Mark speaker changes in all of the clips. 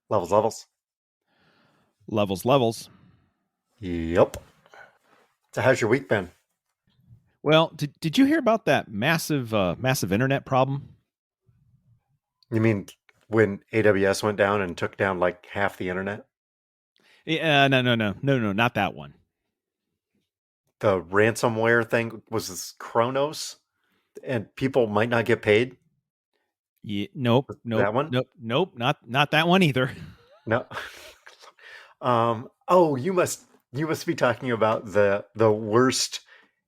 Speaker 1: Levels, levels.
Speaker 2: Levels, levels.
Speaker 1: Yep. So how's your week been?
Speaker 2: Well, did you hear about that massive internet problem?
Speaker 1: You mean when AWS went down and took down like half the internet?
Speaker 2: Yeah, no, not that one.
Speaker 1: The ransomware thing was this Kronos and people might not get paid?
Speaker 2: Yeah, nope,
Speaker 1: That one?
Speaker 2: not that one either.
Speaker 1: No. Oh, you must be talking about the worst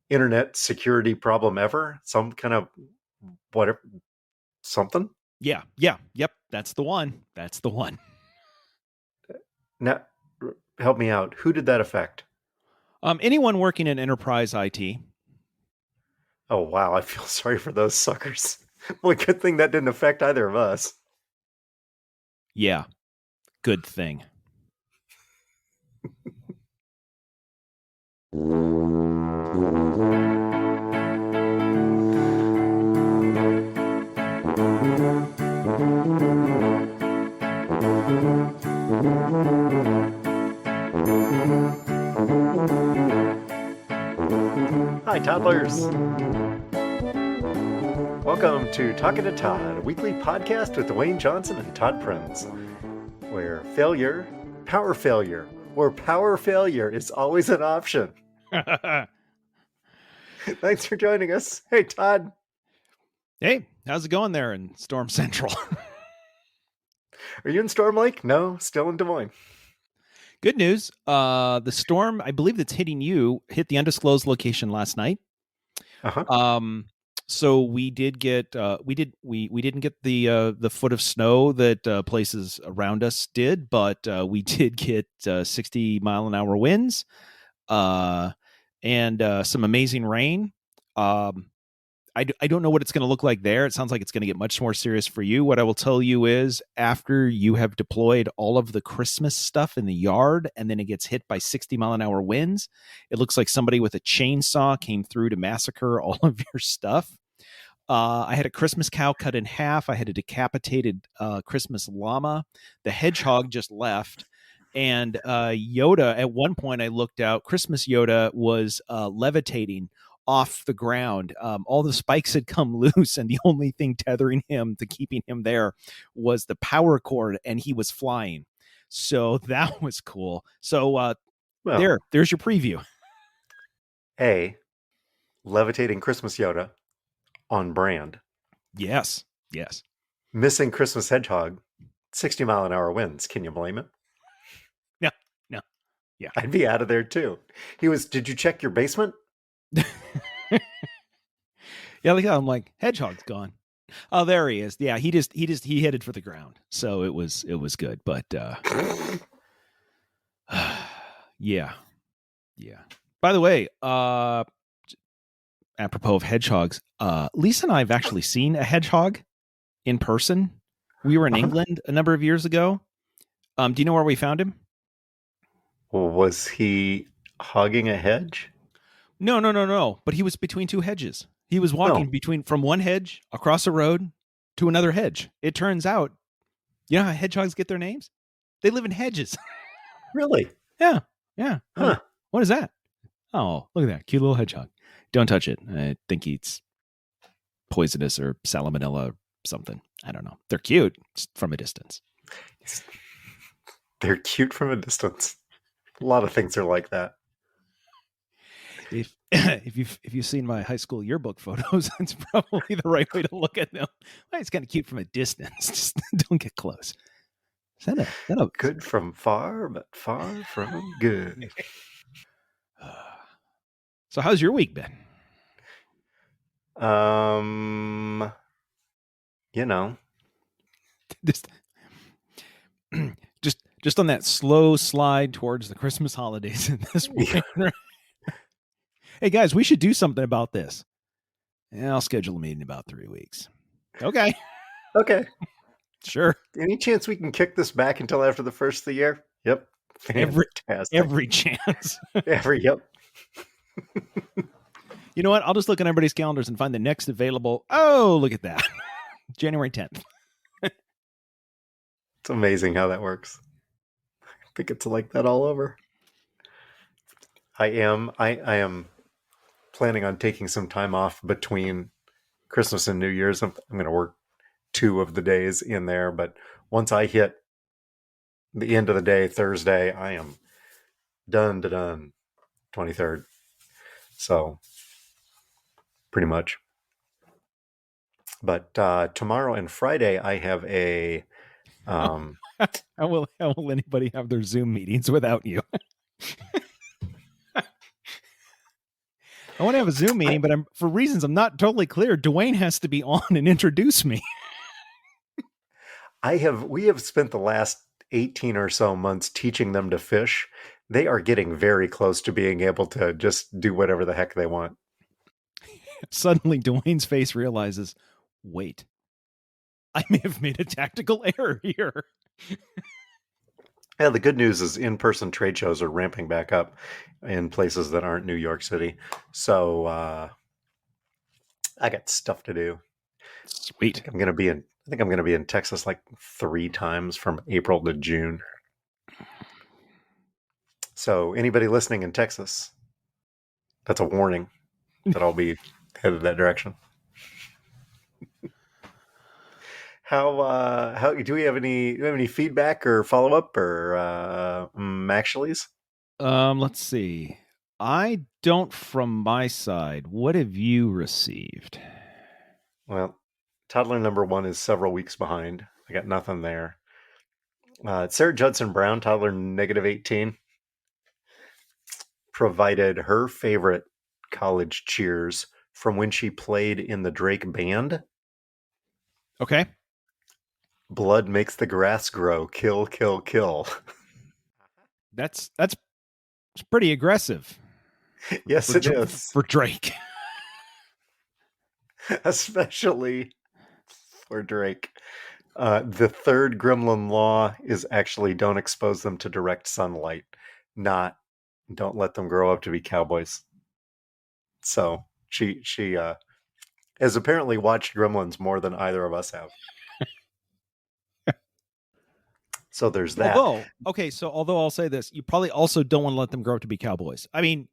Speaker 1: internet security problem ever. Some kind of whatever something?
Speaker 2: Yep, that's the one. That's the one.
Speaker 1: Now help me out. Who did that affect?
Speaker 2: Anyone working in enterprise IT?
Speaker 1: Oh wow, I feel sorry for those suckers. Well, good thing that didn't affect either of us.
Speaker 2: Yeah, good thing.
Speaker 1: Hi, toddlers. Welcome to Talking to Todd, a weekly podcast with Dwayne Johnson and Todd Prims, where power failure is always an option. Thanks for joining us. Hey, Todd.
Speaker 2: Hey, how's it going there in Storm Central?
Speaker 1: Are you in Storm Lake? No, still in Des Moines.
Speaker 2: Good news. The storm, I believe that's hitting you, hit the undisclosed location last night.
Speaker 1: Uh-huh.
Speaker 2: So we did get we didn't get the foot of snow that places around us did, but we did get 60-mile-an-hour winds and some amazing rain. I don't know what it's going to look like there. It sounds like it's going to get much more serious for you. What I will tell you is after you have deployed all of the Christmas stuff in the yard and then it gets hit by 60-mile-an-hour winds, it looks like somebody with a chainsaw came through to massacre all of your stuff. I had a Christmas cow cut in half. I had a decapitated Christmas llama. The hedgehog just left. And Yoda, at one point I looked out, Christmas Yoda was levitating off the ground. All the spikes had come loose, and the only thing tethering him to keeping him there was the power cord, and he was flying. So that was cool. So there's your preview.
Speaker 1: Levitating Christmas Yoda on brand.
Speaker 2: Yes.
Speaker 1: Missing Christmas hedgehog, 60-mile-an-hour winds. Can you blame it?
Speaker 2: No. Yeah.
Speaker 1: I'd be out of there too. Did you check your basement?
Speaker 2: Yeah, I'm like, hedgehog's gone. Oh, there he is. Yeah, he headed for the ground. So it was good, but yeah. By the way, apropos of hedgehogs, Lisa and I have actually seen a hedgehog in person. We were in England a number of years ago. Do you know where we found him?
Speaker 1: Was he hugging a hedge?
Speaker 2: No. But he was between two hedges. He was walking from one hedge across a road to another hedge. It turns out, you know how hedgehogs get their names? They live in hedges.
Speaker 1: Really?
Speaker 2: Yeah.
Speaker 1: Huh.
Speaker 2: What is that? Oh, look at that. Cute little hedgehog. Don't touch it. I think it's poisonous or salmonella or something. I don't know. They're cute from a distance.
Speaker 1: They're cute from a distance. A lot of things are like that.
Speaker 2: If you've seen my high school yearbook photos, that's probably the right way to look at them. Well, it's kind of cute from a distance. Just don't get close. Is that a
Speaker 1: good from far, but far from good?
Speaker 2: So how's your week been? Just on that slow slide towards the Christmas holidays in this way. Yeah. Hey guys, we should do something about this. Yeah, I'll schedule a meeting in about 3 weeks. Okay. Sure.
Speaker 1: Any chance we can kick this back until after the first of the year? Yep.
Speaker 2: Fantastic. Every chance.
Speaker 1: Yep.
Speaker 2: You know what? I'll just look at everybody's calendars and find the next available. Oh, look at that. January 10th.
Speaker 1: It's amazing how that works. I think it's like that all over. I am planning on taking some time off between Christmas and New Year's. I'm going to work 2 of the days in there, but once I hit the end of the day, Thursday, I am done 23rd. So pretty much. But tomorrow and Friday, I have a
Speaker 2: How will anybody have their Zoom meetings without you? I want to have a Zoom meeting, but for reasons I'm not totally clear, Dwayne has to be on and introduce me.
Speaker 1: we have spent the last 18 or so months teaching them to fish. They are getting very close to being able to just do whatever the heck they want.
Speaker 2: Suddenly, Dwayne's face realizes, wait, I may have made a tactical error here.
Speaker 1: Yeah, the good news is in-person trade shows are ramping back up in places that aren't New York City. So I got stuff to do.
Speaker 2: Sweet.
Speaker 1: I think I'm gonna be in Texas like 3 times from April to June. So anybody listening in Texas, that's a warning that I'll be headed that direction. How do we have any feedback or follow up or actuallys?
Speaker 2: Let's see. I don't from my side. What have you received?
Speaker 1: Well, toddler number 1 is several weeks behind. I got nothing there. Sarah Judson Brown, toddler -18, provided her favorite college cheers from when she played in the Drake band.
Speaker 2: Okay.
Speaker 1: Blood makes the grass grow. Kill, kill, kill.
Speaker 2: That's pretty aggressive.
Speaker 1: Yes, it is.
Speaker 2: For Drake.
Speaker 1: Especially for Drake. The third Gremlin law is actually don't expose them to direct sunlight, not don't let them grow up to be cowboys. So she has apparently watched Gremlins more than either of us have. So there's that.
Speaker 2: Although I'll say this, you probably also don't want to let them grow up to be cowboys. I mean,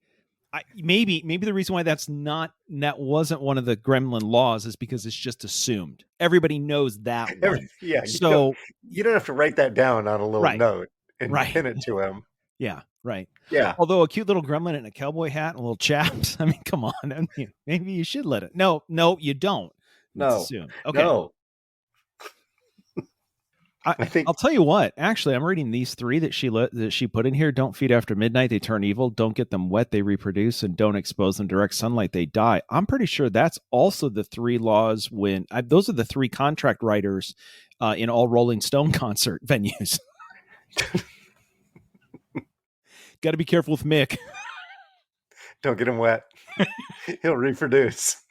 Speaker 2: maybe the reason why that wasn't one of the Gremlin laws is because it's just assumed. Everybody knows that one.
Speaker 1: Yeah.
Speaker 2: So
Speaker 1: you don't have to write that down on a little note and pin it to him.
Speaker 2: Yeah, right.
Speaker 1: Yeah.
Speaker 2: Although a cute little gremlin in a cowboy hat and a little chaps, I mean, come on. I mean, maybe you should let it. No, you don't. It's assumed. Okay.
Speaker 1: No.
Speaker 2: I'll tell you what. Actually, I'm reading these 3 that she put in here. Don't feed after midnight; they turn evil. Don't get them wet; they reproduce. And don't expose them direct sunlight; they die. I'm pretty sure that's also the 3 laws. Those are the 3 contract writers in all Rolling Stone concert venues. Got to be careful with Mick.
Speaker 1: Don't get him wet; he'll reproduce.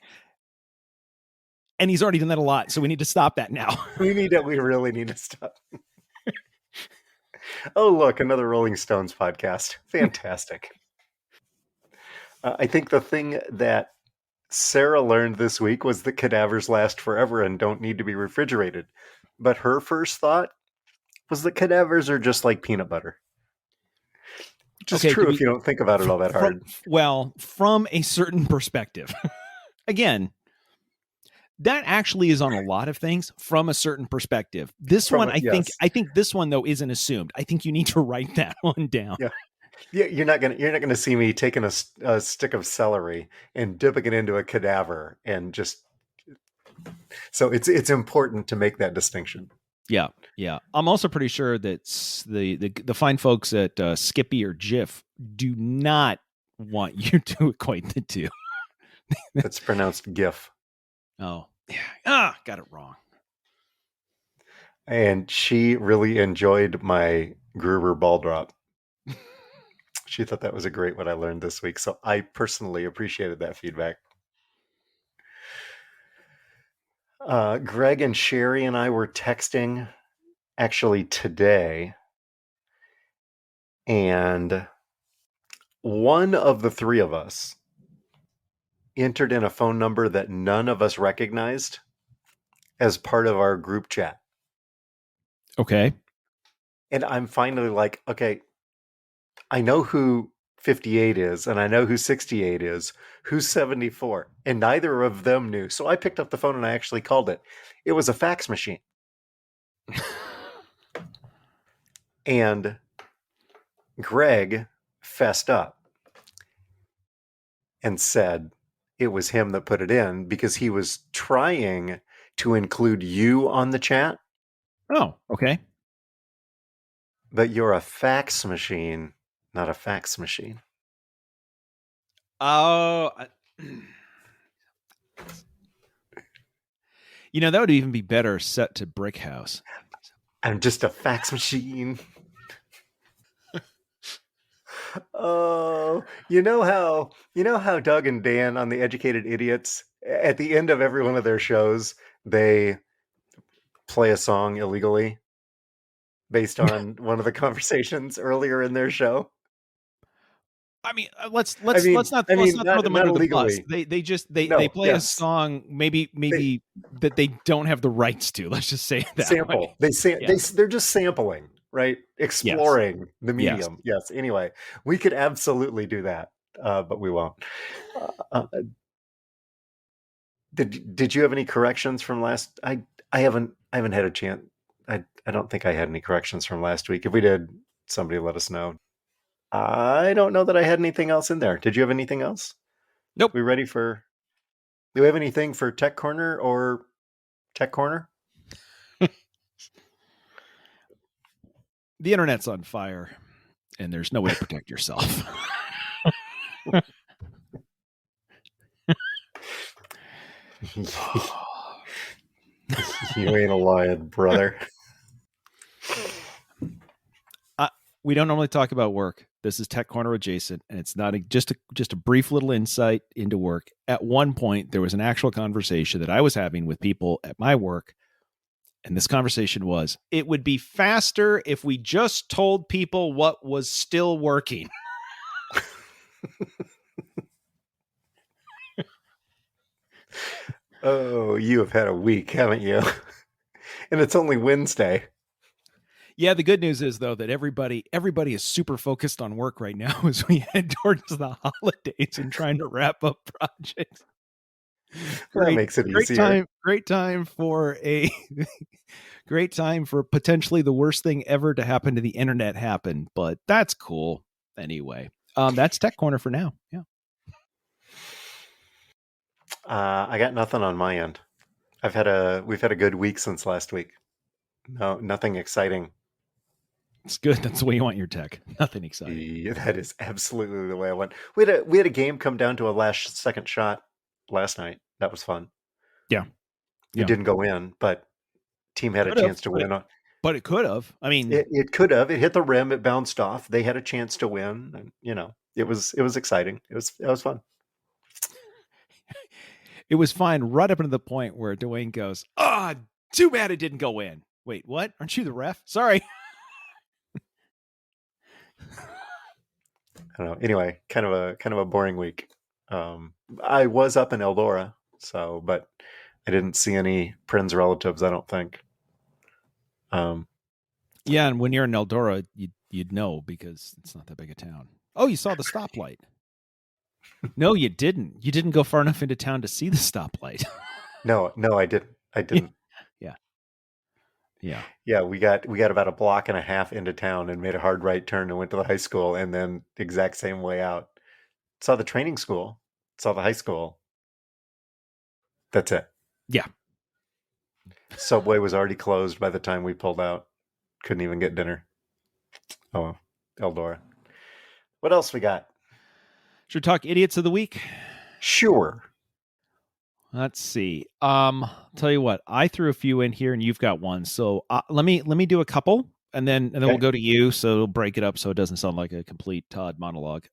Speaker 2: And he's already done that a lot, so we need to stop that now.
Speaker 1: We really need to stop. Oh, look, another Rolling Stones podcast. Fantastic. I think the thing that Sarah learned this week was that cadavers last forever and don't need to be refrigerated. But her first thought was that cadavers are just like peanut butter. Which is true if you don't think about it all that hard.
Speaker 2: Well, from a certain perspective. Again, that actually is on a lot of things from a certain perspective. This one, I think this one though isn't assumed. I think you need to write that one down.
Speaker 1: Yeah, you're not gonna see me taking a stick of celery and dipping it into a cadaver and just. So it's important to make that distinction.
Speaker 2: Yeah. I'm also pretty sure that the fine folks at Skippy or Jif do not want you to equate the 2.
Speaker 1: It's pronounced GIF.
Speaker 2: Oh, yeah. Got it wrong.
Speaker 1: And she really enjoyed my Gruber ball drop. She thought that was a great what I learned this week. So I personally appreciated that feedback. Greg and Sherry and I were texting actually today. And one of the 3 of us entered in a phone number that none of us recognized as part of our group chat.
Speaker 2: Okay.
Speaker 1: And I'm finally like, okay, I know who 58 is, and I know who 68 is. Who's 74? And neither of them knew. So I picked up the phone and I actually called it. It was a fax machine. And Greg fessed up and said it was him that put it in because he was trying to include you on the chat,
Speaker 2: Oh, okay.
Speaker 1: but you're a fax machine, not a fax machine.
Speaker 2: Oh, that would even be better set to Brick House.
Speaker 1: I'm just a fax machine. Oh, you know how Doug and Dan on the Educated Idiots, at the end of every one of their shows, they play a song illegally based on one of the conversations earlier in their show.
Speaker 2: I mean,
Speaker 1: I
Speaker 2: let's
Speaker 1: mean,
Speaker 2: not
Speaker 1: I
Speaker 2: let's
Speaker 1: mean,
Speaker 2: not throw them
Speaker 1: not
Speaker 2: under the bus.
Speaker 1: illegally.
Speaker 2: They just they
Speaker 1: No,
Speaker 2: play a
Speaker 1: yes,
Speaker 2: song
Speaker 1: they
Speaker 2: maybe that they don't have the rights to. Let's just say it that way.
Speaker 1: sample.
Speaker 2: Yes.
Speaker 1: They're just sampling, right?
Speaker 2: Yes.
Speaker 1: Exploring the
Speaker 2: Yes.
Speaker 1: medium. Yes. Anyway, we could absolutely do that, but we won't. Uh, did you have any corrections from last? I haven't had a chance. I don't think I had any corrections from last week. If we did, somebody let us know. I don't know that I had anything else in there. Did you have anything else?
Speaker 2: Nope.
Speaker 1: We ready for? Do we have anything for Tech Corner or Tech Corner?
Speaker 2: The internet's on fire, and there's no way to protect yourself.
Speaker 1: You ain't a lion, brother.
Speaker 2: We don't normally talk about work. This is Tech Corner adjacent, and it's not just a brief little insight into work. At one point, there was an actual conversation that I was having with people at my work, and this conversation was, it would be faster if we just told people what was still working.
Speaker 1: Oh, you have had a week, haven't you? And it's only Wednesday.
Speaker 2: Yeah, the good news is though that everybody is super focused on work right now as we head towards the holidays and trying to wrap up projects.
Speaker 1: That
Speaker 2: Great,
Speaker 1: makes it easier.
Speaker 2: great time for a great time for potentially the worst thing ever to happen to the internet happen, but that's cool anyway. That's Tech Corner for now. Yeah.
Speaker 1: I got nothing on my end. We've had a good week since last week. No, nothing exciting.
Speaker 2: It's good. That's the way you want your tech. Nothing exciting.
Speaker 1: Yeah, that is absolutely the way I went. We had a game come down to a last second shot last night. That was fun.
Speaker 2: Yeah.
Speaker 1: It
Speaker 2: Yeah.
Speaker 1: didn't go in, but team had a
Speaker 2: Could have,
Speaker 1: chance to win.
Speaker 2: but it could have. I mean,
Speaker 1: It could have. It hit the rim. It bounced off. They had a chance to win, and it was exciting. It was fun.
Speaker 2: it was fine right up into the point where Dwayne goes, "Ah, oh, too bad it didn't go in." Wait, what? Aren't you the ref? Sorry.
Speaker 1: I don't know. Anyway, kind of a boring week. I was up in Eldora, but I didn't see any Prince relatives. I don't think.
Speaker 2: Yeah, and when you're in Eldora, you'd know because it's not that big a town. Oh, you saw the stoplight. No, you didn't. You didn't go far enough into town to see the stoplight.
Speaker 1: No, I didn't. I didn't.
Speaker 2: Yeah. Yeah.
Speaker 1: Yeah, we got about a block and a half into town and made a hard right turn and went to the high school, and then the exact same way out. Saw the training school. Saw the high school. That's it.
Speaker 2: Yeah.
Speaker 1: Subway was already closed by the time we pulled out. Couldn't even get dinner. Oh, Eldora. What else we got?
Speaker 2: Should we talk idiots of the week?
Speaker 1: Sure.
Speaker 2: Let's see. Tell you what, I threw a few in here, and you've got one. So let me do a couple, and then
Speaker 1: Okay.
Speaker 2: we'll go to you. So it'll break it up, so it doesn't sound like a complete Todd monologue.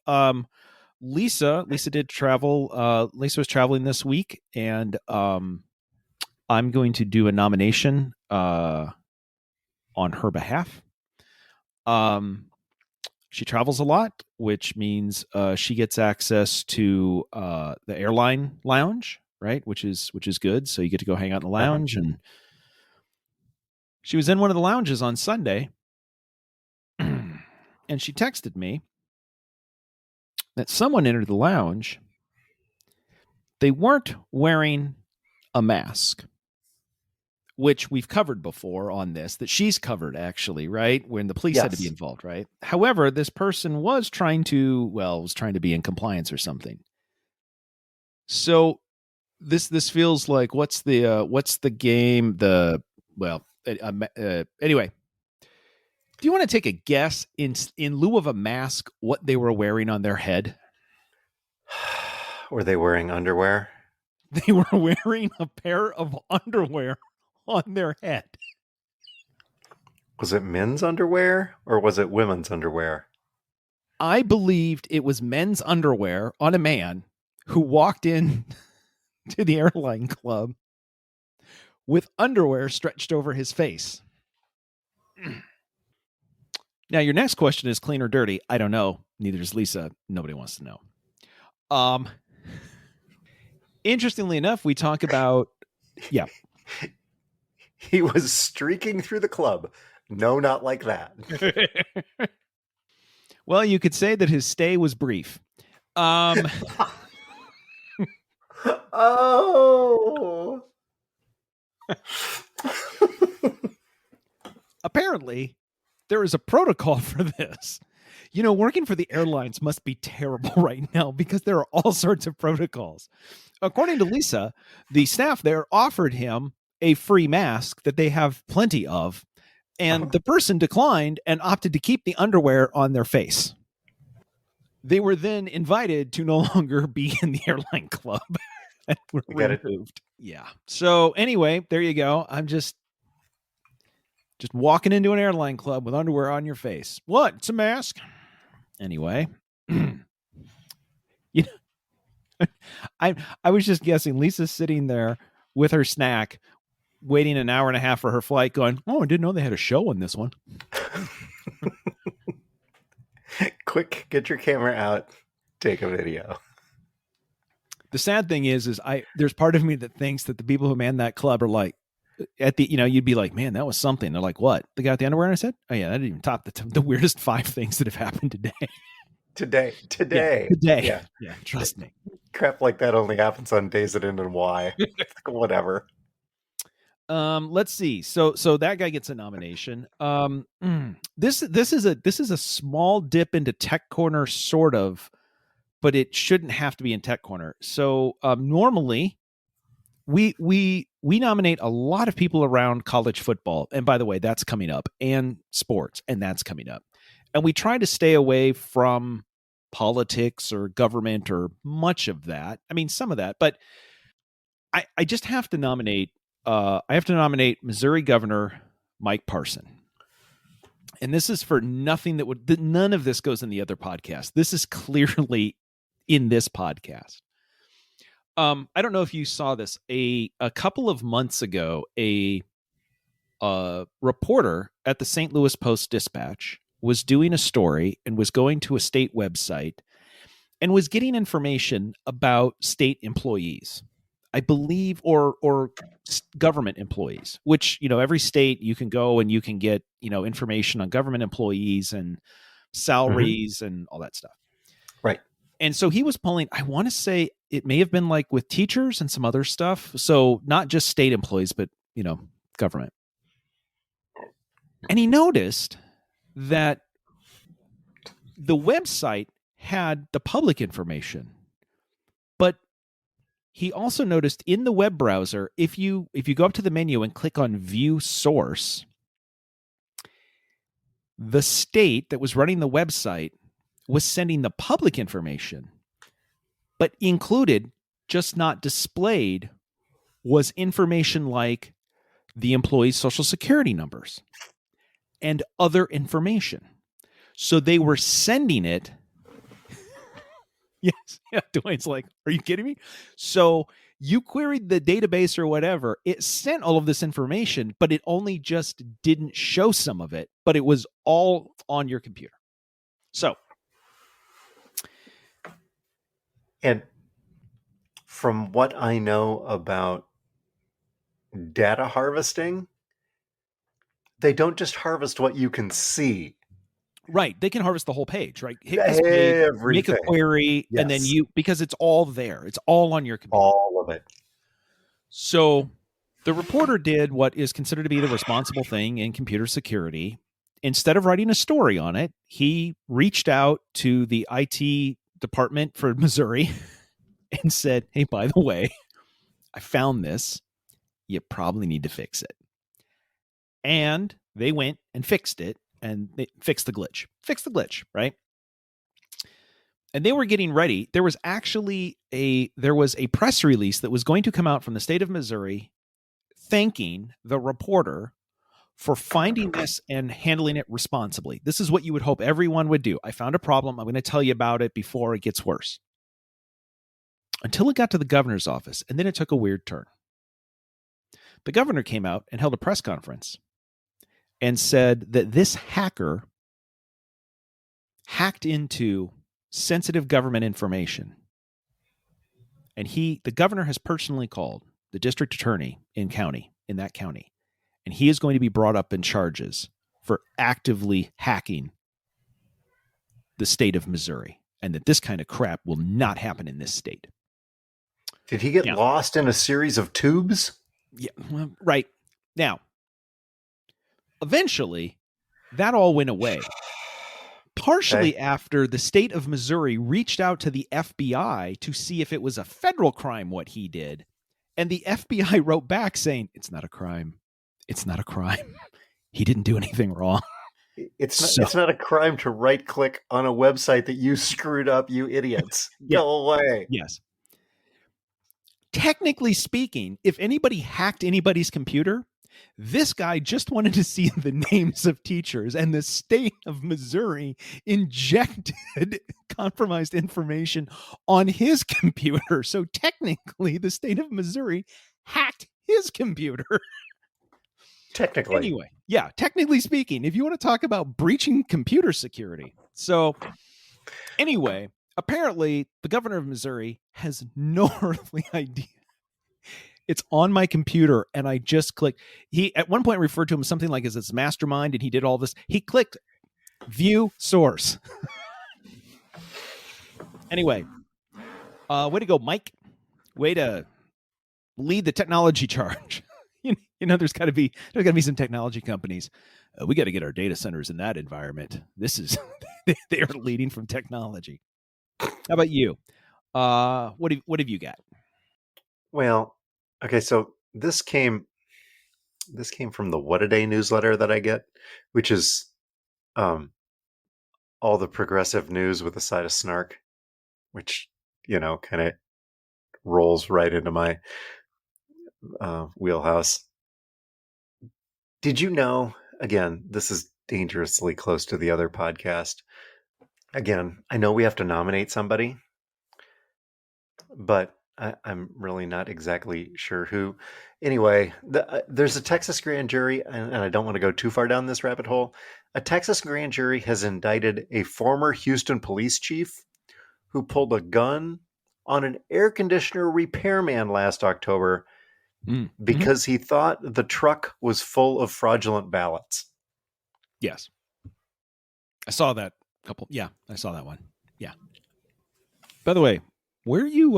Speaker 2: Lisa did travel. Lisa was traveling this week, and I'm going to do a nomination on her behalf. She travels a lot, which means she gets access to the airline lounge, right? Which is good. So you get to go hang out in the lounge, and she was in one of the lounges on Sunday, and she texted me that someone entered the lounge. They weren't wearing a mask, which we've covered before on this, that she's covered actually, right? When the police had to be
Speaker 1: Yes.
Speaker 2: involved, right? However, this person was trying to be in compliance or something. So this feels like what's the game? Anyway, do you want to take a guess in lieu of a mask what they were wearing on their head?
Speaker 1: Were they wearing underwear?
Speaker 2: They were wearing a pair of underwear on their head.
Speaker 1: Was it men's underwear or was it women's underwear?
Speaker 2: I believed it was men's underwear on a man who walked in to the airline club with underwear stretched over his face. Now, your next question is clean or dirty. I don't know. Neither does Lisa. Nobody wants to know. Interestingly enough, we talk about, yeah.
Speaker 1: He was streaking through the club. No, not like that.
Speaker 2: Well, you could say that his stay was brief.
Speaker 1: Oh.
Speaker 2: Apparently, there is a protocol for this. You know, working for the airlines must be terrible right now because there are all sorts of protocols. According to Lisa, the staff there offered him a free mask that they have plenty of, and the person declined and opted to keep the underwear on their face. They were then invited to no longer be in the airline club and were removed. Yeah. So anyway, there you go. I'm just walking into an airline club with underwear on your face. What? It's a mask. Anyway, you know, I was just guessing. Lisa's sitting there with her snack, waiting an hour and a half for her flight, going, "Oh, I didn't know they had a show on this one."
Speaker 1: Quick, get your camera out, take a video.
Speaker 2: The sad thing is there's part of me that thinks that the people who man that club are like, at the, you'd be like, man, that was something. They're like, what? The guy with the underwear? And I said, oh yeah, that didn't even top the weirdest 5 things that have happened today.
Speaker 1: Today.
Speaker 2: Yeah, trust me.
Speaker 1: Crap like that only happens on days that end in Y. Whatever.
Speaker 2: Let's see. So that guy gets a nomination. This is a small dip into Tech Corner, sort of, but it shouldn't have to be in Tech Corner. So normally we nominate a lot of people around college football, and by the way, that's coming up, and sports, and that's coming up, and we try to stay away from politics or government or much of that. I mean, some of that, but I just have to nominate. I have to nominate Missouri Governor Mike Parson. And this is for nothing none of this goes in the other podcast. This is clearly in this podcast. I don't know if you saw this. A couple of months ago, a reporter at the St. Louis Post-Dispatch was doing a story and was going to a state website and was getting information about state employees, I believe, or government employees, which, every state you can go and you can get, information on government employees and salaries and all that stuff.
Speaker 1: Right.
Speaker 2: And so he was pulling, I want to say it may have been like with teachers and some other stuff. So not just state employees, but, government. And he noticed that the website had the public information, but he also noticed in the web browser, if you go up to the menu and click on View Source, the state that was running the website was sending the public information, but included, just not displayed, was information like the employee's social security numbers and other information. So they were sending it. Yes. Yeah. Dwayne's like, are you kidding me? So you queried the database or whatever. It sent all of this information, but it only just didn't show some of it, but it was all on your computer. So.
Speaker 1: And from what I know about data harvesting, they don't just harvest what you can see.
Speaker 2: Right. They can harvest the whole page, right? Hit this page, make a
Speaker 1: Everything.
Speaker 2: query, and then
Speaker 1: Yes.
Speaker 2: because it's all there. It's all on your computer.
Speaker 1: All of it.
Speaker 2: So the reporter did what is considered to be the responsible thing in computer security. Instead of writing a story on it, he reached out to the IT department for Missouri and said, "Hey, by the way, I found this. You probably need to fix it." And they went and fixed it, and they fixed the glitch. Fixed the glitch, right? And they were getting ready. There was a press release that was going to come out from the state of Missouri thanking the reporter for finding this and handling it responsibly. This is what you would hope everyone would do. I found a problem. I'm going to tell you about it before it gets worse. Until it got to the governor's office, and then it took a weird turn. The governor came out and held a press conference and said that this hacker hacked into sensitive government information. And the governor has personally called the district attorney in that county, and he is going to be brought up in charges for actively hacking the state of Missouri, and that this kind of crap will not happen in this state.
Speaker 1: Did he get
Speaker 2: Now,
Speaker 1: lost in a series of tubes?
Speaker 2: yeah, well, right. Now, eventually, that all went away. Partially after the state of Missouri reached out to the FBI to see if it was a federal crime what he did. And the FBI wrote back saying, "It's not a crime. It's not a crime. He didn't do anything wrong."
Speaker 1: It's not a crime to right click on a website that you screwed up, you idiots.
Speaker 2: Yeah.
Speaker 1: Go away.
Speaker 2: Yes. Technically speaking, if anybody hacked anybody's computer, this guy just wanted to see the names of teachers, and the state of Missouri injected compromised information on his computer. So technically, the state of Missouri hacked his computer.
Speaker 1: Technically.
Speaker 2: Anyway, yeah, technically speaking, if you want to talk about breaching computer security. So anyway, apparently the governor of Missouri has no earthly idea. It's on my computer, and I just clicked. He at one point referred to him as something like as his mastermind, and he did all this. He clicked view source. Anyway, way to go, Mike. Way to lead the technology charge. You know, there's got to be some technology companies. We got to get our data centers in that environment. This is they are leading from technology. How about you? What have you got?
Speaker 1: Well, okay, so this came from the What a Day newsletter that I get, which is all the progressive news with a side of snark, which, kind of rolls right into my wheelhouse. Did you know, again, this is dangerously close to the other podcast. Again, I know we have to nominate somebody, but I'm really not exactly sure who. Anyway, there's a Texas grand jury, and I don't want to go too far down this rabbit hole. A Texas grand jury has indicted a former Houston police chief who pulled a gun on an air conditioner repairman last October because he thought the truck was full of fraudulent ballots.
Speaker 2: Yes. I saw that couple. Yeah, I saw that one. Yeah. By the way, where are you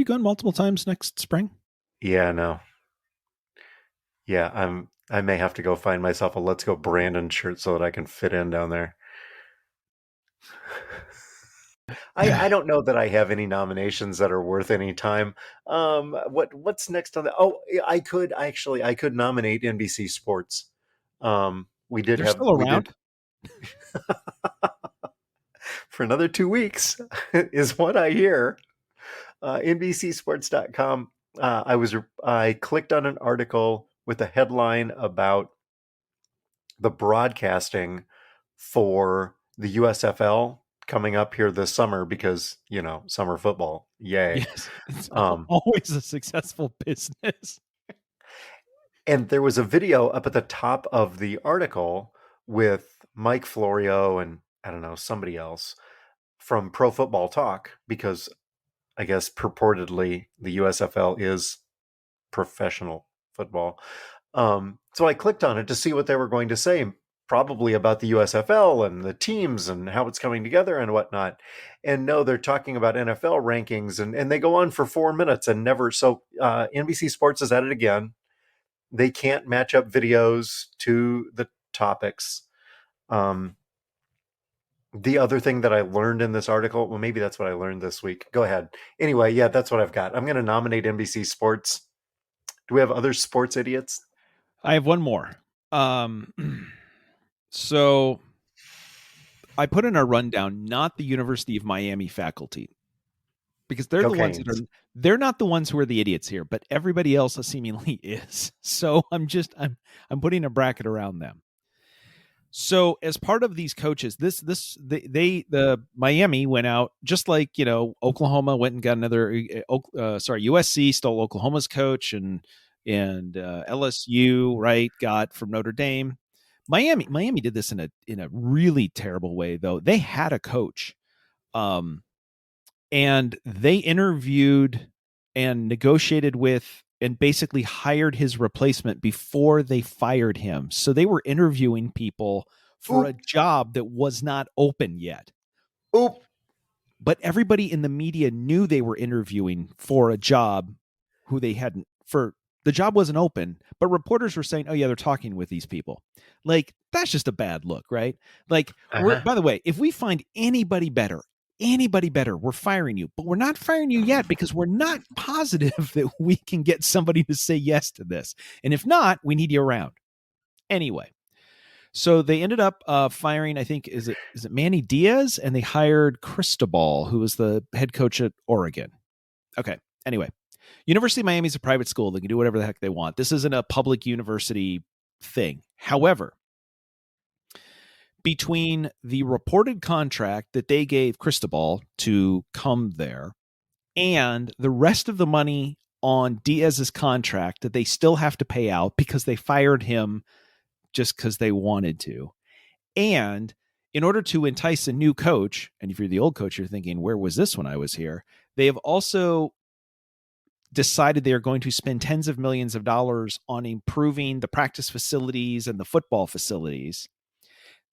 Speaker 2: going multiple times next spring?
Speaker 1: Yeah, no. Yeah, I may have to go find myself a Let's Go Brandon shirt so that I can fit in down there. I don't know that I have any nominations that are worth any time. What's next on the? Oh, I could nominate NBC Sports.
Speaker 2: They're still around
Speaker 1: for another 2 weeks, is what I hear. NBCSports.com. I clicked on an article with a headline about the broadcasting for the USFL coming up here this summer because, summer football. Yay.
Speaker 2: Yes, it's always a successful business.
Speaker 1: And there was a video up at the top of the article with Mike Florio and, I don't know, somebody else from Pro Football Talk, because I guess purportedly the USFL is professional football. So I clicked on it to see what they were going to say. probably about the USFL and the teams and how it's coming together and whatnot. And no, they're talking about NFL rankings, and they go on for 4 minutes and never. So NBC Sports is at it again. They can't match up videos to the topics. Um, the other thing that I learned in this article, well, maybe that's what I learned this week. Go ahead. Anyway, yeah, that's what I've got. I'm going to nominate NBC Sports. Do we have other sports idiots?
Speaker 2: I have one more. Um, so I put in our rundown not the University of Miami faculty, because they're
Speaker 1: Go
Speaker 2: the ones that
Speaker 1: Canes.
Speaker 2: are, they're not the ones who are the idiots here, but everybody else seemingly is. So I'm putting a bracket around them. So as part of these coaches, the Miami went out, just like Oklahoma went and got another. USC stole Oklahoma's coach, and LSU got from Notre Dame. Miami did this in a really terrible way, though. They had a coach, and they interviewed and negotiated with and basically hired his replacement before they fired him. So they were interviewing people for a
Speaker 1: Oop,
Speaker 2: job that was not open yet.
Speaker 1: oop.
Speaker 2: But everybody in the media knew they were interviewing for a job who they hadn't for the job wasn't open, but reporters were saying, "Oh yeah, they're talking with these people." Like, that's just a bad look, right? Like, we're,
Speaker 1: Uh-huh.
Speaker 2: by the way, if we find anybody better, we're firing you. But we're not firing you yet because we're not positive that we can get somebody to say yes to this. And if not, we need you around. Anyway, so they ended up firing, I think, is it Manny Diaz, and they hired Cristobal, who was the head coach at Oregon. Okay. Anyway, University of Miami is a private school. They can do whatever the heck they want. This isn't a public university thing. However, between the reported contract that they gave Cristobal to come there and the rest of the money on Diaz's contract that they still have to pay out because they fired him just because they wanted to, and in order to entice a new coach, and if you're the old coach, you're thinking, where was this when I was here? They have also decided they are going to spend tens of millions of dollars on improving the practice facilities and the football facilities.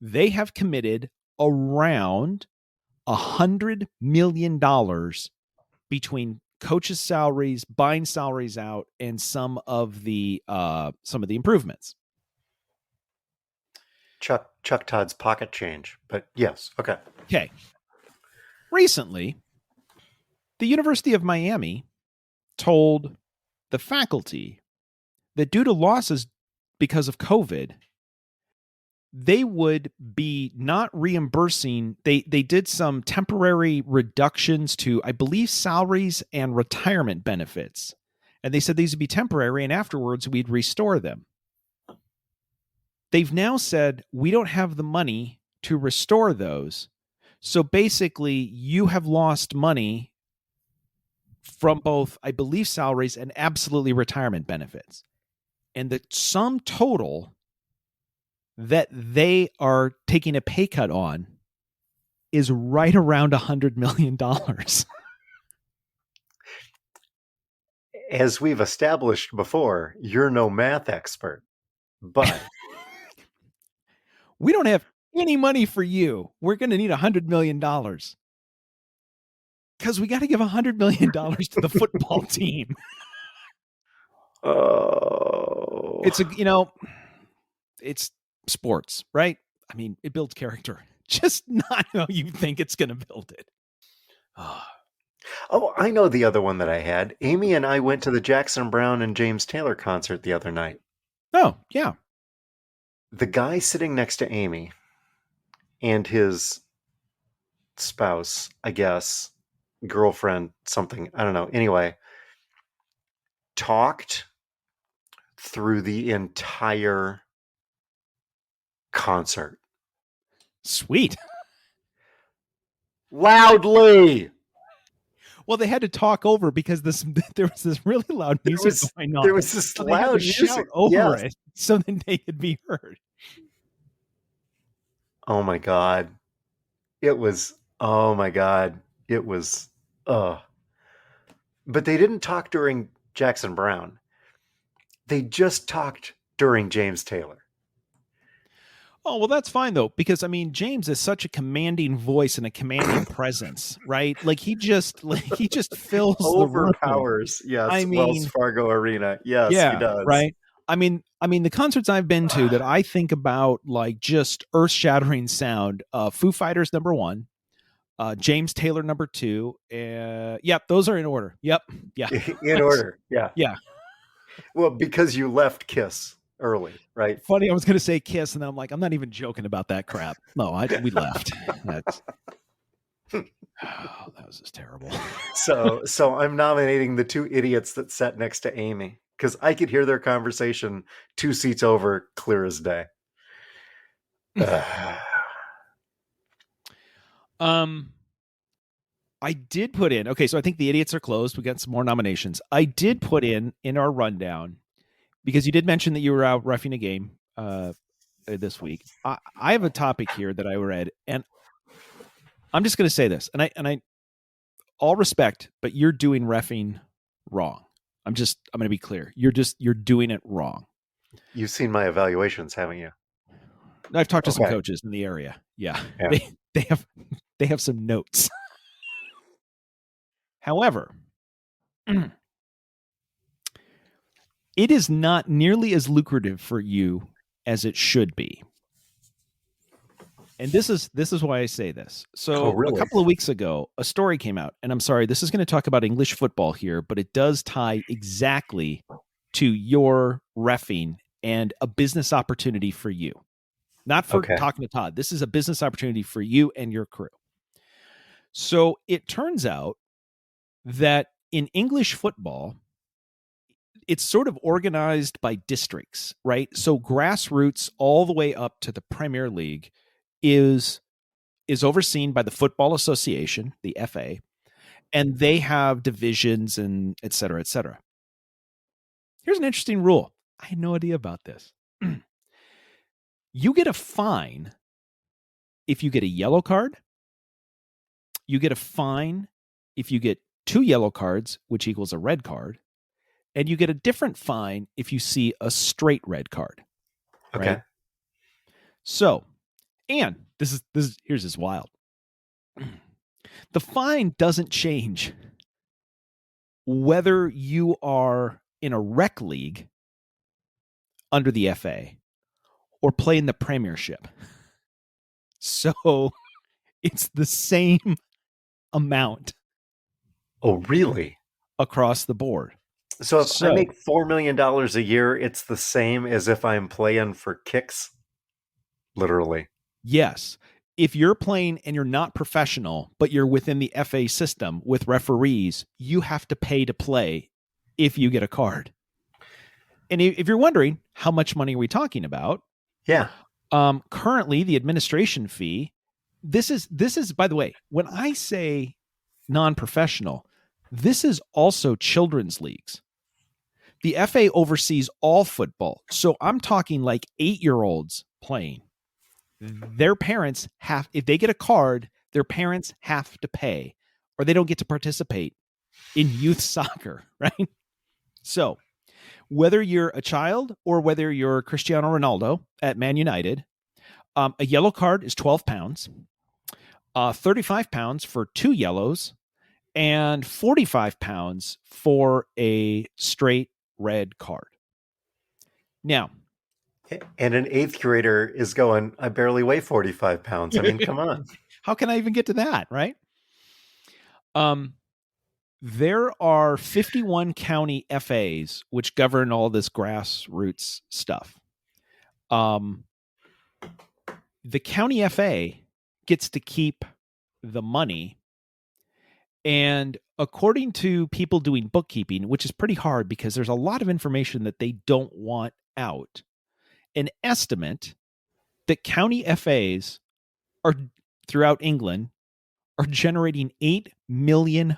Speaker 2: They have committed around $100 million between coaches' salaries, buying salaries out, and some of the improvements.
Speaker 1: Chuck Todd's pocket change. But yes, okay.
Speaker 2: Okay. Recently, the University of Miami told the faculty that due to losses because of COVID, they would be not reimbursing. They did some temporary reductions to, I believe, salaries and retirement benefits. And they said these would be temporary, and afterwards we'd restore them. They've now said we don't have the money to restore those. So basically, you have lost money from both, I believe, salaries and absolutely retirement benefits. And the sum total that they are taking a pay cut on is right around $100 million.
Speaker 1: As we've established before, you're no math expert, but
Speaker 2: We don't have any money for you. We're going to need $100 million because we got to give $100 million to the football team.
Speaker 1: oh,
Speaker 2: It's it's sports, right? I mean, it builds character, just not how you think it's going to build it.
Speaker 1: oh, I know the other one that I had. Amy and I went to the Jackson Brown and James Taylor concert the other night.
Speaker 2: Oh, yeah.
Speaker 1: The guy sitting next to Amy and his spouse, I guess, girlfriend, something, I don't know. Anyway, talked through the entire concert
Speaker 2: Sweet.
Speaker 1: loudly.
Speaker 2: Well, they had to talk over because there was this really loud
Speaker 1: There
Speaker 2: music
Speaker 1: was
Speaker 2: going on.
Speaker 1: there was this
Speaker 2: So they had to
Speaker 1: loud
Speaker 2: shout
Speaker 1: music.
Speaker 2: over
Speaker 1: Yes.
Speaker 2: it so that they could be heard.
Speaker 1: Oh my god. It was oh my god. It was but they didn't talk during Jackson Brown. They just talked during James Taylor.
Speaker 2: Oh, well, that's fine though, because I mean, James is such a commanding voice and a commanding presence, right? Like he just fills the room.
Speaker 1: Overpowers,
Speaker 2: I
Speaker 1: yes, Wells
Speaker 2: mean,
Speaker 1: Fargo Arena. Yes, he
Speaker 2: yeah,
Speaker 1: does.
Speaker 2: right. I mean, the concerts I've been to that I think about like just earth-shattering sound. Foo Fighters number one, James Taylor number two. Yep, those are in order. Yep, yeah,
Speaker 1: In order. Yeah.
Speaker 2: yeah.
Speaker 1: Well, because you left Kiss early, right?
Speaker 2: Funny, I was going to say Kiss, and then I'm like, I'm not even joking about that crap. No, we left. That's that was just terrible.
Speaker 1: So I'm nominating the two idiots that sat next to Amy because I could hear their conversation 2 seats over, clear as day.
Speaker 2: um, I did put in. Okay, so I think the idiots are closed. We got some more nominations. I did put in our rundown because you did mention that you were out roughing a game this week. I have a topic here that I read, and I'm just going to say this, and I all respect, but you're doing reffing wrong. I'm going to be clear. You're doing it wrong.
Speaker 1: You've seen my evaluations, haven't you?
Speaker 2: I've talked to some
Speaker 1: Okay.
Speaker 2: coaches in the area. Yeah,
Speaker 1: Yeah.
Speaker 2: they have some notes. However, it is not nearly as lucrative for you as it should be. And this is why I say this.
Speaker 1: Oh,
Speaker 2: So a
Speaker 1: really?
Speaker 2: couple of weeks ago, a story came out, and I'm sorry, this is going to talk about English football here, but it does tie exactly to your reffing and a business opportunity for you. Not for
Speaker 1: Okay.
Speaker 2: talking to Todd. This is a business opportunity for you and your crew. So it turns out that in English football, it's sort of organized by districts, right? So grassroots all the way up to the Premier League is overseen by the Football Association, the FA, and they have divisions and et cetera, et cetera. Here's an interesting rule. I had no idea about this. You get a fine if you get a yellow card. You get a fine if you get 2 yellow cards, which equals a red card. And you get a different fine if you see a straight red card, right?
Speaker 1: Okay.
Speaker 2: So, and here's this wild. The fine doesn't change whether you are in a rec league under the FA or play in the Premiership. So it's the same amount
Speaker 1: Oh, really?
Speaker 2: across the board.
Speaker 1: So if I
Speaker 2: So,
Speaker 1: make $4 million a year, it's the same as if I'm playing for kicks? Literally.
Speaker 2: yes, if you're playing and you're not professional, but you're within the FA system with referees, you have to pay to play if you get a card. And if you're wondering, how much money are we talking about?
Speaker 1: Yeah.
Speaker 2: Currently, the administration fee. This is by the way, when I say non-professional, this is also children's leagues. The FA oversees all football, so I'm talking like 8-year-olds playing. Their parents have, if they get a card, their parents have to pay, or they don't get to participate in youth soccer, right? So whether you're a child or whether you're Cristiano Ronaldo at Man United, a yellow card is £12, 35 pounds for 2 yellows, and 45 pounds for a straight red card. Now,
Speaker 1: And an eighth grader is going, I barely weigh 45 pounds. I mean, come on.
Speaker 2: how can I even get to that, right? There are 51 county FAs which govern all this grassroots stuff. The county FA gets to keep the money. And according to people doing bookkeeping, which is pretty hard because there's a lot of information that they don't want out, an estimate that county FAs are throughout England are generating £8 million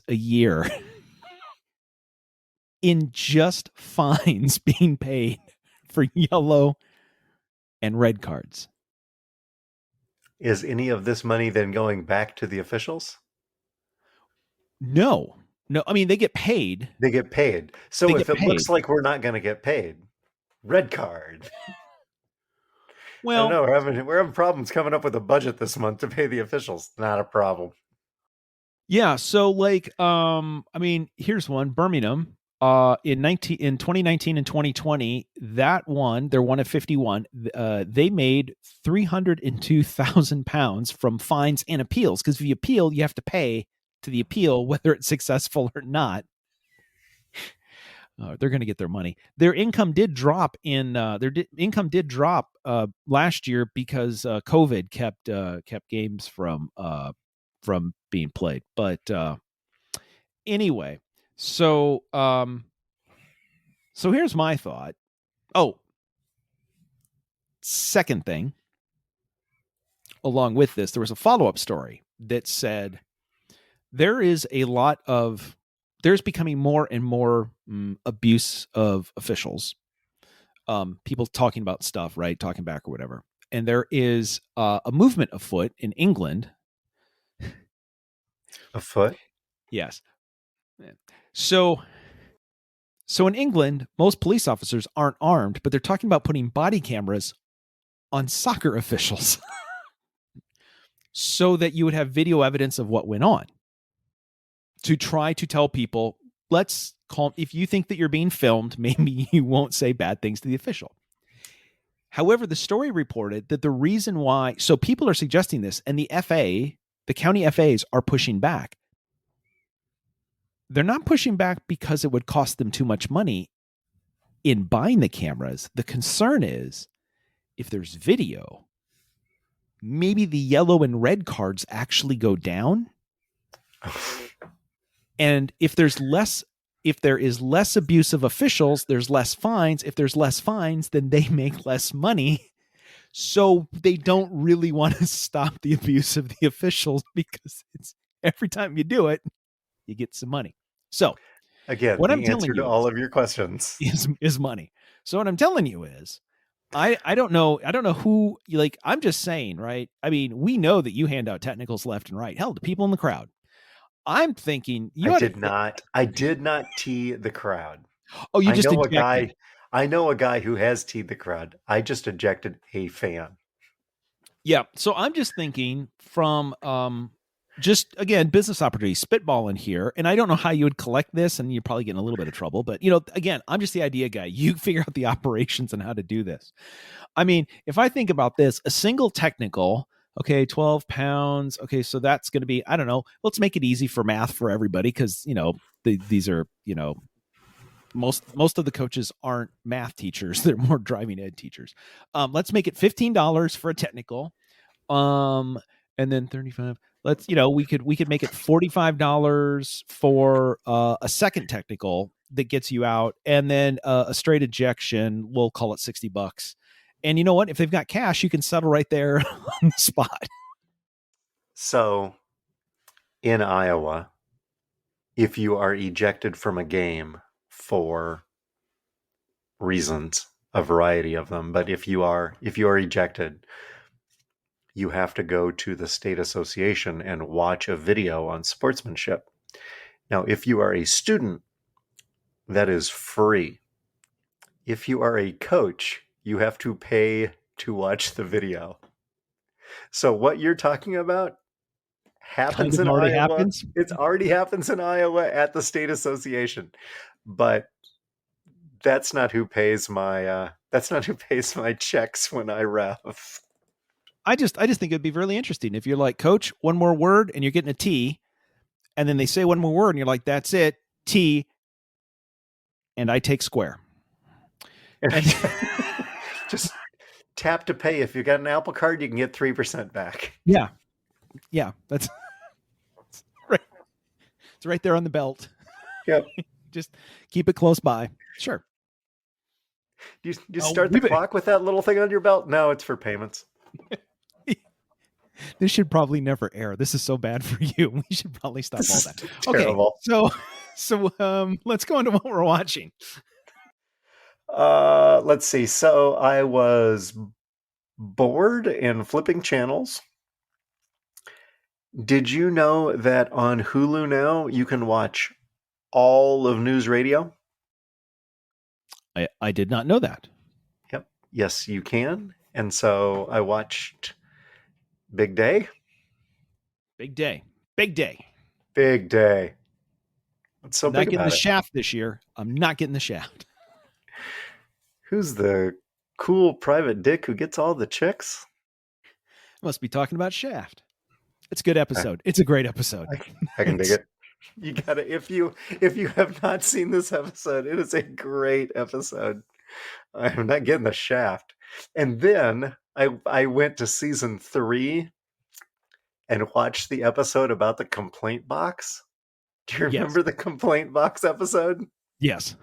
Speaker 2: a year in just fines being paid for yellow and red cards.
Speaker 1: Is any of this money then going back to the officials?
Speaker 2: No, no. I mean, they get paid.
Speaker 1: They get paid.
Speaker 2: They
Speaker 1: So if
Speaker 2: get
Speaker 1: it looks
Speaker 2: paid.
Speaker 1: like we're not going to get paid, red card. I don't
Speaker 2: Well,
Speaker 1: know. We're having problems coming up with a budget this month to pay the officials. Not a problem.
Speaker 2: yeah. So like, I mean, here's one: Birmingham. In 2019 and 2020, that one, they're one of 51. They made £302,000 from fines and appeals. Because if you appeal, you have to pay to the appeal, whether it's successful or not. They're going to get their money. Their income did drop income did drop last year because COVID kept games from being played. But anyway, so so here's my thought. Oh, second thing, along with this, there was a follow up story that said there is a lot of there's becoming more and more abuse of officials, people talking about stuff, right? Talking back or whatever. And there is a movement afoot in England.
Speaker 1: Afoot?
Speaker 2: Yes. So, so in England, most police officers aren't armed, but they're talking about putting body cameras on soccer officials so that you would have video evidence of what went on to try to tell people, let's call, if you think that you're being filmed, maybe you won't say bad things to the official. However, the story reported that the reason why, so people are suggesting this, and the county FAs are pushing back. They're not pushing back because it would cost them too much money in buying the cameras. The concern is if there's video, maybe the yellow and red cards actually go down. And if there is less abuse of officials, there's less fines. If there's less fines, then they make less money. So they don't really want to stop the abuse of the officials because it's every time you do it, you get some money. So
Speaker 1: Again,
Speaker 2: what I'm
Speaker 1: the
Speaker 2: telling
Speaker 1: answer to
Speaker 2: you
Speaker 1: all of your questions.
Speaker 2: is money. So what I'm telling you is I don't know who, like, I'm just saying, right? I mean, we know that you hand out technicals left and right. Hell, the people in the crowd. I'm thinking you
Speaker 1: I
Speaker 2: ought to.
Speaker 1: did not. I did not tee the crowd.
Speaker 2: Oh, you
Speaker 1: I
Speaker 2: just
Speaker 1: know a
Speaker 2: ejected.
Speaker 1: guy. I know a guy who has teed the crowd. I just ejected a fan.
Speaker 2: Yeah. So I'm just thinking from just again business opportunities, spitballing here, and I don't know how you would collect this, and you're probably getting a little bit of trouble. But again, I'm just the idea guy. You figure out the operations and how to do this. I mean, if I think about this, a single technical, okay, 12 pounds. Okay, so that's going to be, I don't know. Let's make it easy for math for everybody because these are most of the coaches aren't math teachers; they're more driving ed teachers. Let's make it $15 for a technical. Um, and then 35. Let's, we could make it $45 for a second technical that gets you out, and then a straight ejection. We'll call it $60. And you know what? If they've got cash, you can settle right there on the spot.
Speaker 1: So, in Iowa, if you are ejected from a game for reasons, a variety of them, but if you are ejected, you have to go to the state association and watch a video on sportsmanship. Now, if you are a student, that is free. If you are a coach, you have to pay to watch the video. So what you're talking about
Speaker 2: Kind
Speaker 1: happens
Speaker 2: of
Speaker 1: in
Speaker 2: already
Speaker 1: Iowa.
Speaker 2: happens.
Speaker 1: It already happens in Iowa at the state association. But that's not who pays my checks when I ref.
Speaker 2: I just think it'd be really interesting if you're like, Coach, one more word, and you're getting a T, and then they say one more word, and you're like, that's it, T, and I take square. And
Speaker 1: Just tap to pay. If you got an Apple Card, you can get 3% back.
Speaker 2: yeah, that's right. It's right there on the belt.
Speaker 1: Yep.
Speaker 2: Just keep it close by. Sure.
Speaker 1: You start the clock with that little thing on your belt? No, it's for payments.
Speaker 2: This should probably never air. This is so bad for you. We should probably stop all that.
Speaker 1: Terrible.
Speaker 2: Okay, so let's go into what we're watching.
Speaker 1: Let's see. So I was bored and flipping channels. Did you know that on Hulu now you can watch all of News Radio?
Speaker 2: I did not know that.
Speaker 1: Yep. Yes, you can. And so I watched Big Day.
Speaker 2: Big day. Big day.
Speaker 1: Big Day. What's so
Speaker 2: I'm not
Speaker 1: big
Speaker 2: getting the
Speaker 1: about it?
Speaker 2: shaft this year. I'm not getting the shaft.
Speaker 1: Who's the cool private dick who gets all the chicks?
Speaker 2: Must be talking about Shaft. It's a good
Speaker 1: I,
Speaker 2: episode. It's a great episode.
Speaker 1: I can dig
Speaker 2: It's
Speaker 1: it. You gotta if you have not seen this episode, it is a great episode. I'm not getting the shaft. And then I went to season 3 and watched the episode about the complaint box. Do you
Speaker 2: yes.
Speaker 1: remember the complaint box episode?
Speaker 2: Yes.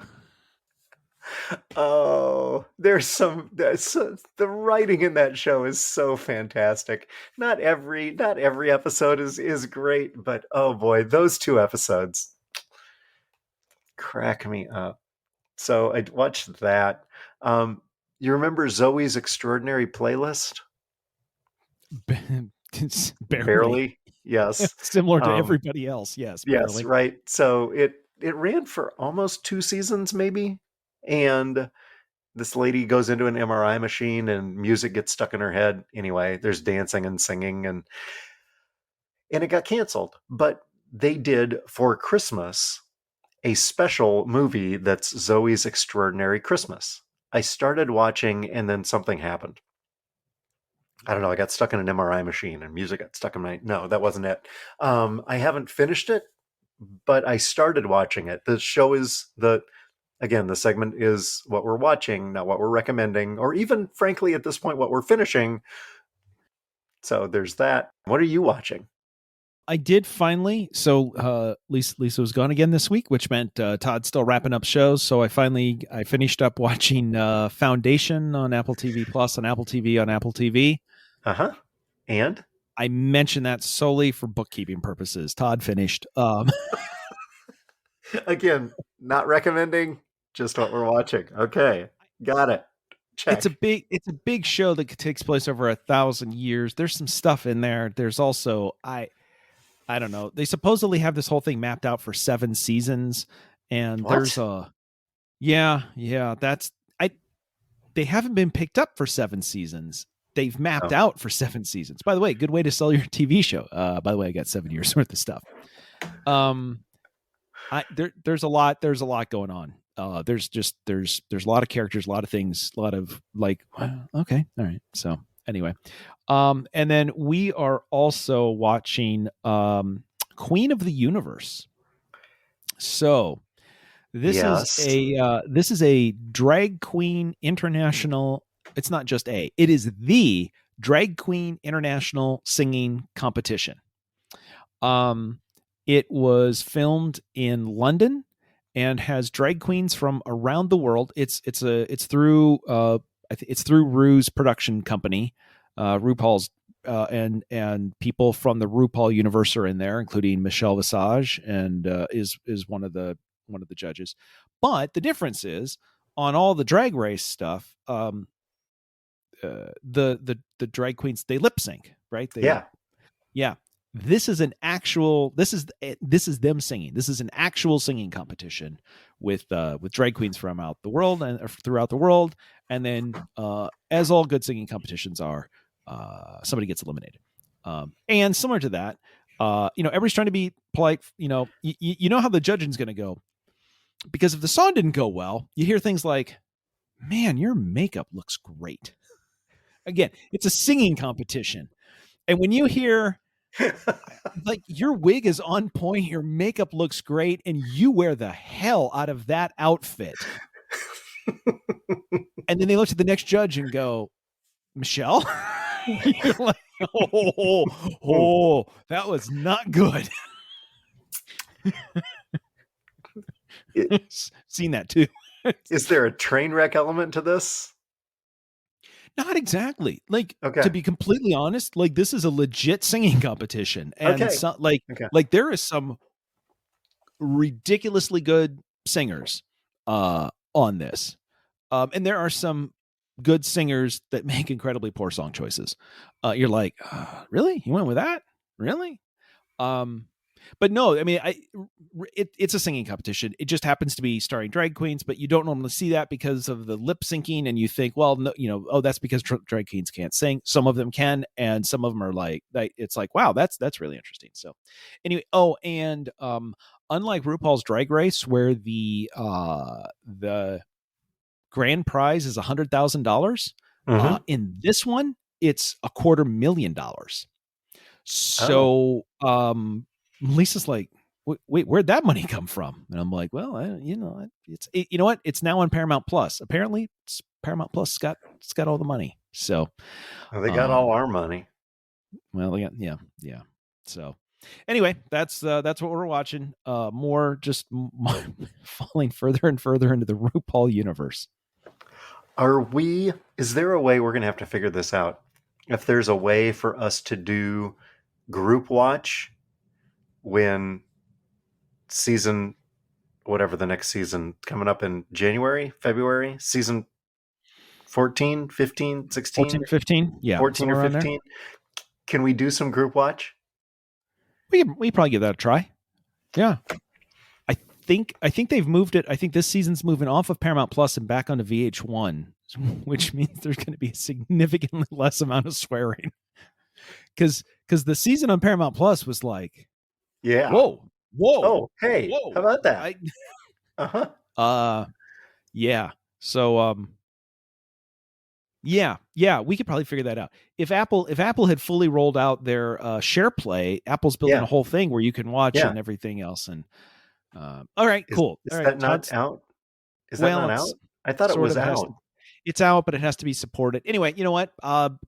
Speaker 1: Oh, the writing in that show is so fantastic. Not every episode is great, but oh boy, those 2 episodes crack me up. So I watched that. Um, you remember Zoe's Extraordinary Playlist?
Speaker 2: Barely.
Speaker 1: Barely. Yes.
Speaker 2: Similar to
Speaker 1: Um,
Speaker 2: everybody else. Yes,
Speaker 1: yes,
Speaker 2: barely.
Speaker 1: right. So it ran for almost 2 seasons, maybe. And this lady goes into an MRI machine and music gets stuck in her head. Anyway, there's dancing and singing and it got canceled. But they did for Christmas a special movie that's Zoe's Extraordinary Christmas. I started watching and then something happened. I don't know. I got stuck in an MRI machine and music got stuck in my. No, that wasn't it. I haven't finished it, but I started watching it. The show is again, the segment is what we're watching, not what we're recommending, or even, frankly, at this point, what we're finishing. So there's that. What are you watching?
Speaker 2: I did finally. So Lisa was gone again this week, which meant Todd's still wrapping up shows. So I finished up watching Foundation on Apple TV Plus, on Apple TV, on Apple TV.
Speaker 1: Uh huh. And
Speaker 2: I mentioned that solely for bookkeeping purposes. Todd finished.
Speaker 1: again, not recommending, just what we're watching. Okay, got it. Check.
Speaker 2: It's a big show that takes place over 1,000 years. There's some stuff in there. There's also I don't know. They supposedly have this whole thing mapped out for 7 seasons, and there's
Speaker 1: What?
Speaker 2: a that's I they haven't been picked up for 7 seasons. They've mapped
Speaker 1: Oh,
Speaker 2: out for 7 seasons. By the way, good way to sell your TV show. By the way, I got 7 years worth of stuff. There's a lot going on. There's a lot of characters, a lot of things, a lot of like, okay, all right. So anyway, and then we are also watching Queen of the Universe. So
Speaker 1: yes.
Speaker 2: this is a drag queen international. It's not just it is the drag queen international singing competition. Um, it was filmed in London and has drag queens from around the world. It's through it's through Ru's production company, RuPaul's, and people from the RuPaul universe are in there, including Michelle Visage, and is one of the judges. But the difference is on all the drag race stuff. The drag queens, they lip sync, right?
Speaker 1: Yeah.
Speaker 2: Yeah, this is an actual this is them singing. This is an actual singing competition with drag queens from out the world and throughout the world, and then as all good singing competitions are, somebody gets eliminated. And similar to that, everybody's trying to be polite. You know how the judging's going to go, because if the song didn't go well, you hear things like, "Man, your makeup looks great." Again, it's a singing competition, and when you hear like your wig is on point, your makeup looks great, and you wear the hell out of that outfit. And then they look at the next judge and go, Michelle? You're like, that was not good. Seen that too.
Speaker 1: Is there a train wreck element to this?
Speaker 2: Not exactly. Like, to
Speaker 1: Okay.
Speaker 2: be completely honest, like this is a legit singing competition, and
Speaker 1: Okay.
Speaker 2: so,
Speaker 1: Okay.
Speaker 2: there is some ridiculously good singers on this. And there are some good singers that make incredibly poor song choices. You're like, really? You went with that? Really? Um, But no, I mean, it's a singing competition. It just happens to be starring drag queens, but you don't normally see that because of the lip syncing, and you think, well, no, oh, that's because drag queens can't sing. Some of them can, and some of them are like, it's like, wow, that's really interesting. So, anyway, oh, and unlike RuPaul's Drag Race, where the grand prize is $100,000,
Speaker 1: Mm-hmm.
Speaker 2: in this one, it's $250,000.
Speaker 1: Oh,
Speaker 2: So Lisa's like, wait, where'd that money come from? And I'm like, well, you know what? It's now on Paramount Plus. Apparently, Paramount Plus got all the money. So,
Speaker 1: well, they got all
Speaker 2: um,
Speaker 1: our money.
Speaker 2: well, yeah. So, anyway, that's what we're watching. More just falling further and further into the RuPaul universe.
Speaker 1: Is there a way we're going to have to figure this out? If there's a way for us to do group watch when season, whatever the next season coming up in January, February, season 14, 15, 16,
Speaker 2: 14, 15, yeah,
Speaker 1: 14 or
Speaker 2: somewhere around there.
Speaker 1: 15, can we do some group watch?
Speaker 2: We probably give that a try. Yeah. I think they've moved it. I think this season's moving off of Paramount Plus and back onto VH1, which means there's going to be a significantly less amount of swearing. Because the season on Paramount Plus was like,
Speaker 1: Yeah.
Speaker 2: whoa, whoa,
Speaker 1: Oh, hey, how
Speaker 2: whoa.
Speaker 1: about that?
Speaker 2: I
Speaker 1: Uh-huh.
Speaker 2: yeah. So yeah, we could probably figure that out. If Apple had fully rolled out their share play, Apple's building
Speaker 1: Yeah.
Speaker 2: a whole thing where you can watch
Speaker 1: Yeah.
Speaker 2: and everything else. And all right,
Speaker 1: Is
Speaker 2: cool.
Speaker 1: is
Speaker 2: All right,
Speaker 1: that not
Speaker 2: Todd's.
Speaker 1: out? Is that
Speaker 2: Well,
Speaker 1: not
Speaker 2: it's
Speaker 1: out? I thought it
Speaker 2: sort
Speaker 1: was
Speaker 2: of has
Speaker 1: out.
Speaker 2: to. It's out, but it has to be supported. Anyway, you know what?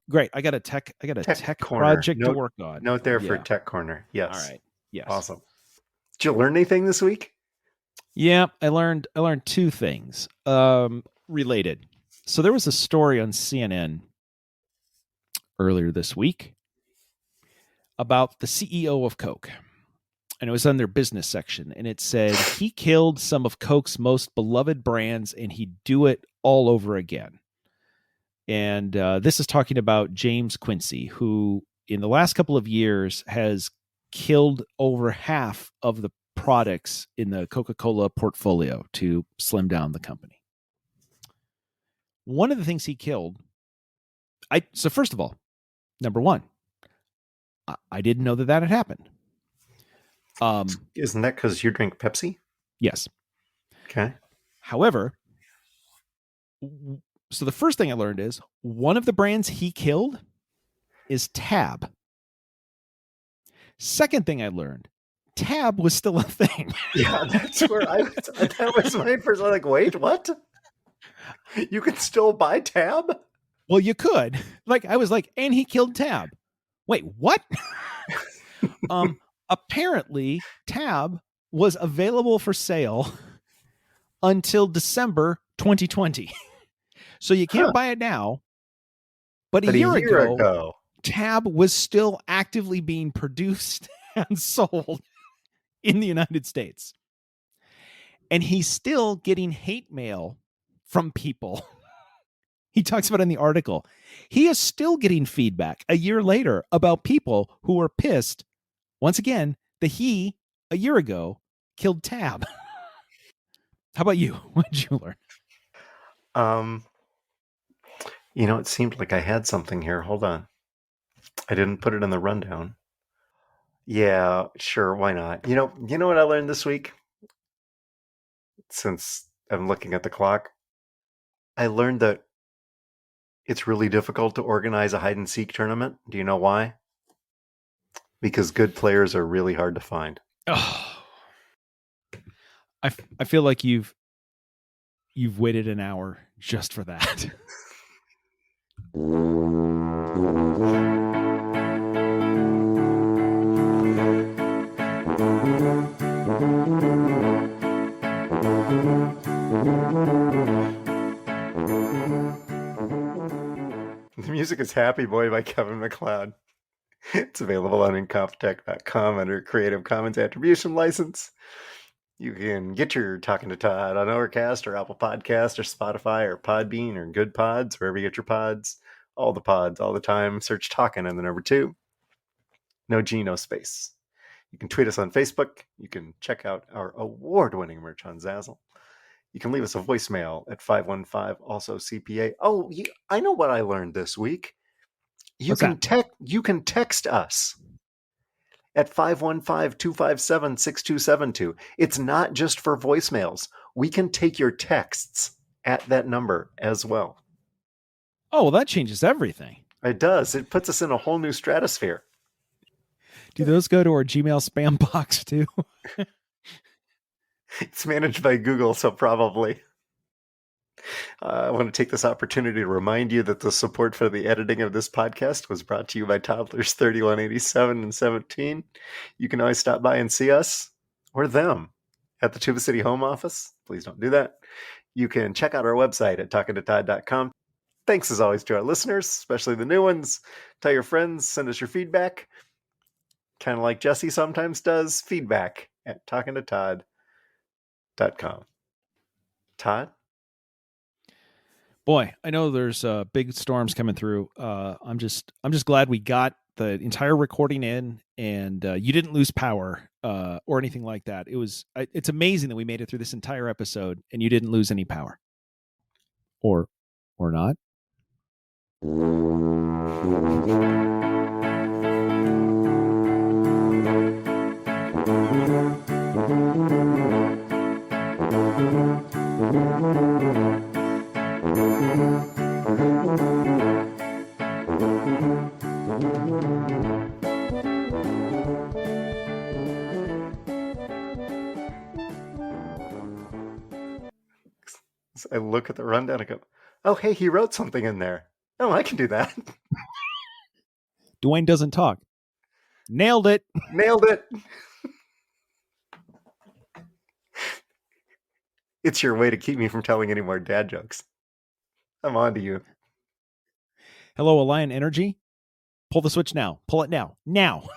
Speaker 2: Great. I got a
Speaker 1: Tech
Speaker 2: tech
Speaker 1: corner.
Speaker 2: project to
Speaker 1: Note
Speaker 2: work on.
Speaker 1: note there for
Speaker 2: Yeah.
Speaker 1: tech corner.
Speaker 2: All
Speaker 1: Yes.
Speaker 2: right. Yes.
Speaker 1: Awesome. Did you learn anything this week?
Speaker 2: Yeah, I learned two things related. So there was a story on CNN earlier this week about the CEO of Coke. And it was on their business section, and it said he killed some of Coke's most beloved brands and he'd do it all over again. And this is talking about James Quincy, who in the last couple of years has killed over half of the products in the Coca-Cola portfolio to slim down the company. One of the things he killed, so first of all, number one, I didn't know that had happened.
Speaker 1: Isn't that because you drink Pepsi?
Speaker 2: Yes.
Speaker 1: Okay.
Speaker 2: However, so the first thing I learned is one of the brands he killed is Tab. Second thing I learned, Tab was still a thing.
Speaker 1: Yeah, that's where that was my first. I'm like, wait, what? You can still buy Tab?
Speaker 2: Well, you could. Like, I was like, and he killed Tab. Wait, what? Apparently, Tab was available for sale until December 2020. So you can't
Speaker 1: Huh.
Speaker 2: buy it now. But a
Speaker 1: But a
Speaker 2: year
Speaker 1: year
Speaker 2: ago,
Speaker 1: ago.
Speaker 2: Tab was still actively being produced and sold in the United States. And he's still getting hate mail from people. He talks about in the article. He is still getting feedback a year later about people who are pissed, once again, that he, a year ago, killed Tab. How about you? What did you learn?
Speaker 1: Um, it seemed like I had something here. Hold on. I didn't put it in the rundown. Yeah, sure, why not? You know what I learned this week? Since I'm looking at the clock, I learned that it's really difficult to organize a hide and seek tournament. Do you know why? Because good players are really hard to find.
Speaker 2: Oh, I feel like you've waited an hour just for that.
Speaker 1: The music is Happy Boy by Kevin MacLeod. It's available on incompetech.com under Creative Commons Attribution License. You can get your Talking to Todd on Overcast or Apple Podcast or Spotify or Podbean or Good Pods, wherever you get your pods. All the pods, all the time. Search Talking and the number 2. No G, no space. You can tweet us on Facebook. You can check out our award-winning merch on Zazzle. You can leave us a voicemail at 515 also CPA. Oh, I know what I learned this week.
Speaker 2: What's that?
Speaker 1: You can text us at 515-257-6272. It's not just for voicemails. We can take your texts at that number as well.
Speaker 2: Oh, well, that changes everything.
Speaker 1: It does. It puts us in a whole new stratosphere.
Speaker 2: Do those go to our Gmail spam box too?
Speaker 1: It's managed by Google, so probably. I want to take this opportunity to remind you that the support for the editing of this podcast was brought to you by Toddlers 3187 and 17. You can always stop by and see us or them at the Tuba City home office. Please don't do that. You can check out our website at talkingtotodd.com. Thanks as always to our listeners, especially the new ones. Tell your friends, send us your feedback. Kind of like Jesse sometimes does, feedback at talkingtotodd.com. Todd?
Speaker 2: Boy, I know there's big storms coming through. I'm just glad we got the entire recording in, and you didn't lose power or anything like that. It's amazing that we made it through this entire episode and you didn't lose any power, or not.
Speaker 1: I look at the rundown and go, oh, hey, he wrote something in there. Oh, I can do that.
Speaker 2: Dwayne doesn't talk. Nailed it.
Speaker 1: Nailed it. It's your way to keep me from telling any more dad jokes. I'm on to you.
Speaker 2: Hello, Alliant Energy. Pull the switch now. Pull it now. Now.